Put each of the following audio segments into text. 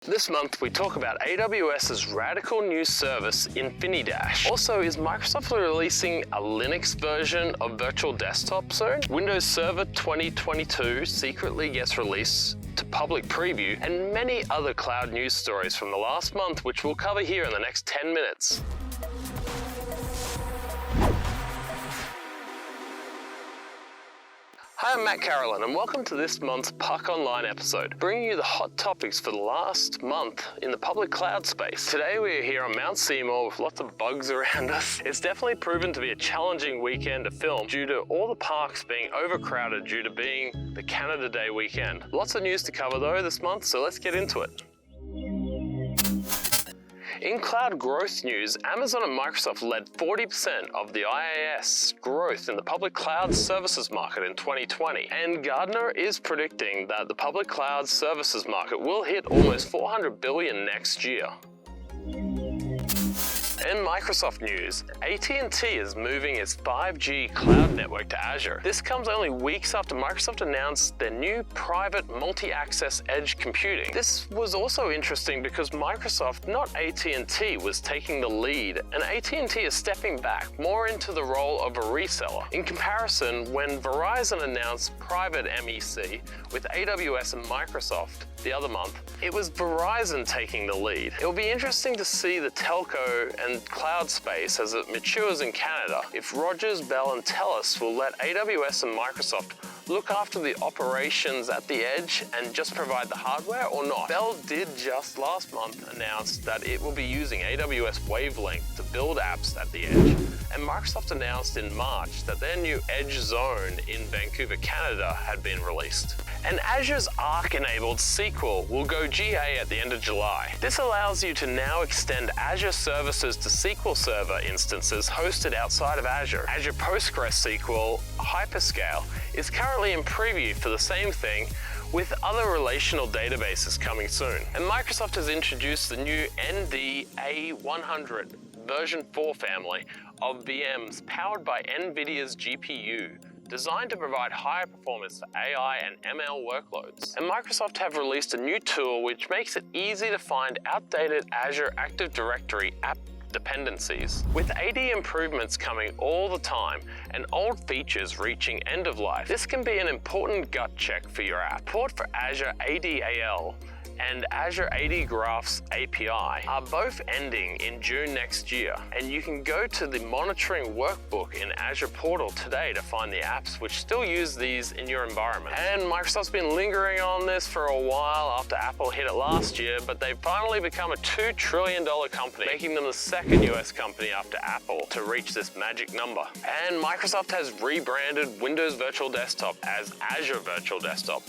This month we talk about AWS's radical new service, Infinidash. Also, is Microsoft releasing a Linux version of Virtual Desktop soon? Windows Server 2022 secretly gets released to public preview, and many other cloud news stories from the last month which we'll cover here in the next 10 minutes. Hi, I'm Matt Carolan, and welcome to this month's Puck Online episode, bringing you the hot topics for the last month in the public cloud space. Today we are here on Mount Seymour with lots of bugs around us. It's definitely proven to be a challenging weekend to film due to all the parks being overcrowded due to being the Canada Day weekend. Lots of news to cover though this month, so let's get into it. In cloud growth news, Amazon and Microsoft led 40% of the IaaS growth in the public cloud services market in 2020. And Gartner is predicting that the public cloud services market will hit almost $400 billion next year. In Microsoft news, AT&T is moving its 5G cloud network to Azure. This comes only weeks after Microsoft announced their new private multi-access edge computing. This was also interesting because Microsoft, not AT&T, was taking the lead, and AT&T is stepping back more into the role of a reseller. In comparison, when Verizon announced private MEC with AWS and Microsoft the other month, it was Verizon taking the lead. It will be interesting to see the telco and cloud space as it matures in Canada, if Rogers, Bell and Telus will let AWS and Microsoft look after the operations at the edge and just provide the hardware or not. Bell did just last month announce that it will be using AWS Wavelength to build apps at the edge. And Microsoft announced in March that their new Edge Zone in Vancouver, Canada had been released. And Azure's Arc Enabled SQL will go GA at the end of July. This allows you to now extend Azure services to SQL Server instances hosted outside of Azure. Azure PostgreSQL Hyperscale is currently in preview for the same thing, with other relational databases coming soon. And Microsoft has introduced the new NVIDIA version 4 family of VMs powered by NVIDIA's GPU, designed to provide higher performance for AI and ML workloads. And Microsoft have released a new tool which makes it easy to find outdated Azure Active Directory app dependencies. With AD improvements coming all the time and old features reaching end of life, this can be an important gut check for your app. Support for Azure ADAL and Azure AD Graphs API are both ending in June next year, and you can go to the monitoring workbook in Azure Portal today to find the apps which still use these in your environment. And Microsoft's been lingering on this for a while after Apple hit it last year, but they've finally become a $2 trillion company, making them the second US company after Apple to reach this magic number. And Microsoft has rebranded Windows Virtual Desktop as Azure Virtual Desktop,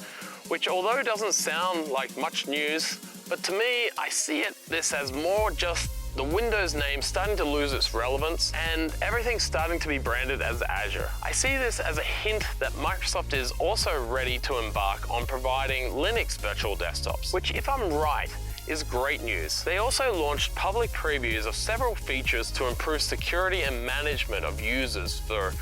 which although doesn't sound like much news, but to me, I see this as more just the Windows name starting to lose its relevance and everything starting to be branded as Azure. I see this as a hint that Microsoft is also ready to embark on providing Linux virtual desktops, which if I'm right, is great news. They also launched public previews of several features to improve security and management of users for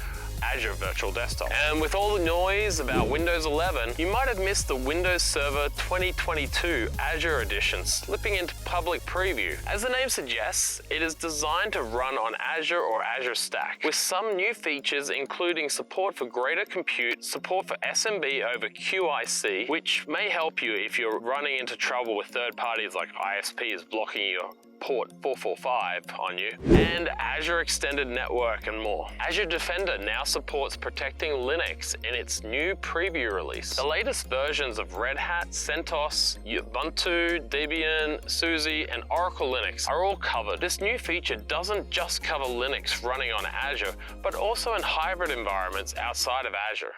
Azure Virtual Desktop. And with all the noise about Windows 11, you might have missed the Windows Server 2022 Azure Edition slipping into public preview. As the name suggests, it is designed to run on Azure or Azure Stack, with some new features including support for greater compute, support for SMB over QIC, which may help you if you're running into trouble with third parties like ISPs blocking your port 445 on you, and Azure Extended Network and more. Azure Defender now supports protecting Linux in its new preview release. The latest versions of Red Hat, CentOS, Ubuntu, Debian, SUSE, and Oracle Linux are all covered. This new feature doesn't just cover Linux running on Azure, but also in hybrid environments outside of Azure.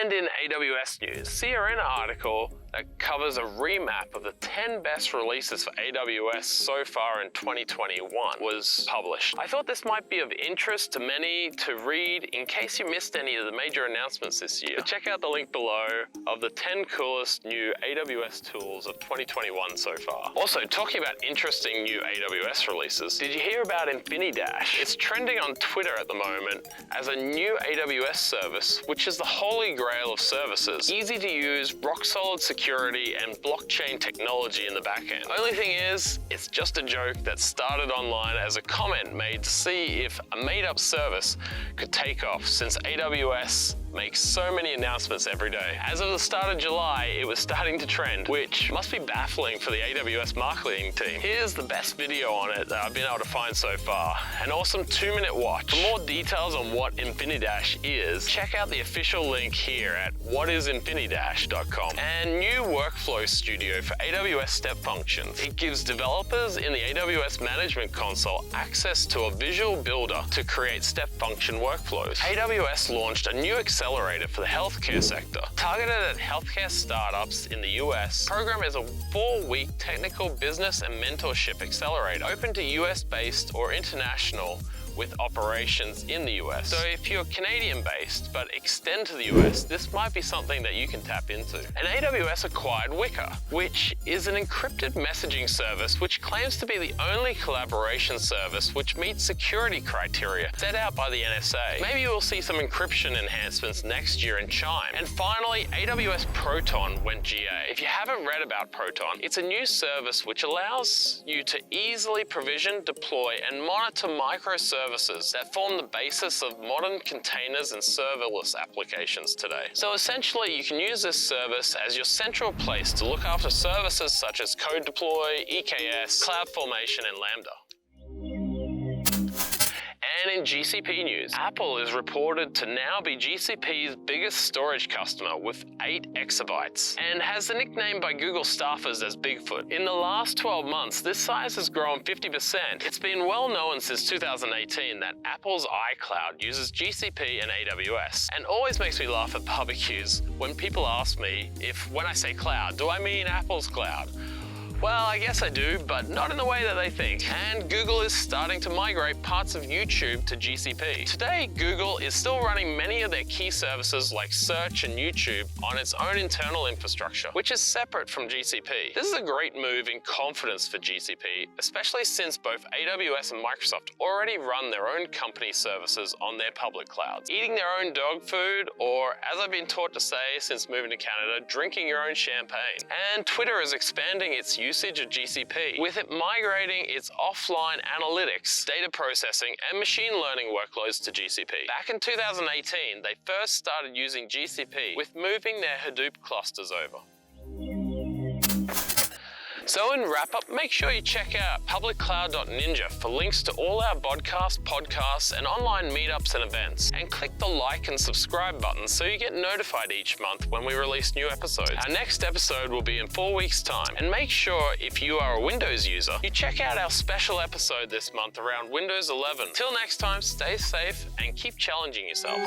And in AWS news, see an article that covers a remap of the 10 best releases for AWS so far in 2021 was published. I thought this might be of interest to many to read in case you missed any of the major announcements this year. So check out the link below of the 10 coolest new AWS tools of 2021 so far. Also, talking about interesting new AWS releases, did you hear about Infinidash? It's trending on Twitter at the moment as a new AWS service, which is the holy grail of services. Easy to use, rock solid security, security and blockchain technology in the back end. Only thing is, it's just a joke that started online as a comment made to see if a made-up service could take off, since AWS makes so many announcements every day. As of the start of July, it was starting to trend, which must be baffling for the AWS marketing team. Here's the best video on it that I've been able to find so far. An awesome 2-minute watch. For more details on what Infinidash is, check out the official link here at whatisinfinidash.com. And new workflow studio for AWS Step Functions. It gives developers in the AWS Management Console access to a visual builder to create step function workflows. AWS launched a new accelerator for the healthcare sector. Targeted at healthcare startups in the US, the program is a 4-week technical business and mentorship accelerator open to US-based or international with operations in the US. So if you're Canadian-based but extend to the US, this might be something that you can tap into. And AWS acquired Wickr, which is an encrypted messaging service which claims to be the only collaboration service which meets security criteria set out by the NSA. Maybe we'll see some encryption enhancements next year in Chime. And finally, AWS Proton went GA. If you haven't read about Proton, it's a new service which allows you to easily provision, deploy, and monitor microservices that form the basis of modern containers and serverless applications today. So essentially, you can use this service as your central place to look after services such as code deploy, EKS, CloudFormation, and Lambda. And in GCP news, Apple is reported to now be GCP's biggest storage customer with 8 exabytes and has the nickname by Google staffers as Bigfoot. In the last 12 months, this size has grown 50%. It's been well known since 2018 that Apple's iCloud uses GCP and AWS, and always makes me laugh at barbecues when people ask me if when I say cloud, do I mean Apple's cloud? Well, I guess I do, but not in the way that they think. And Google is starting to migrate parts of YouTube to GCP. Today, Google is still running many of their key services like search and YouTube on its own internal infrastructure, which is separate from GCP. This is a great move in confidence for GCP, especially since both AWS and Microsoft already run their own company services on their public clouds. Eating their own dog food, or as I've been taught to say since moving to Canada, drinking your own champagne. And Twitter is expanding its usage of GCP, with it migrating its offline analytics, data processing, and machine learning workloads to GCP. Back in 2018, they first started using GCP with moving their Hadoop clusters over. So in Wrapup, make sure you check out publiccloud.ninja for links to all our podcasts, and online meetups and events. And click the like and subscribe button so you get notified each month when we release new episodes. Our next episode will be in 4 weeks' time. And make sure, if you are a Windows user, you check out our special episode this month around Windows 11. Till next time, stay safe and keep challenging yourself.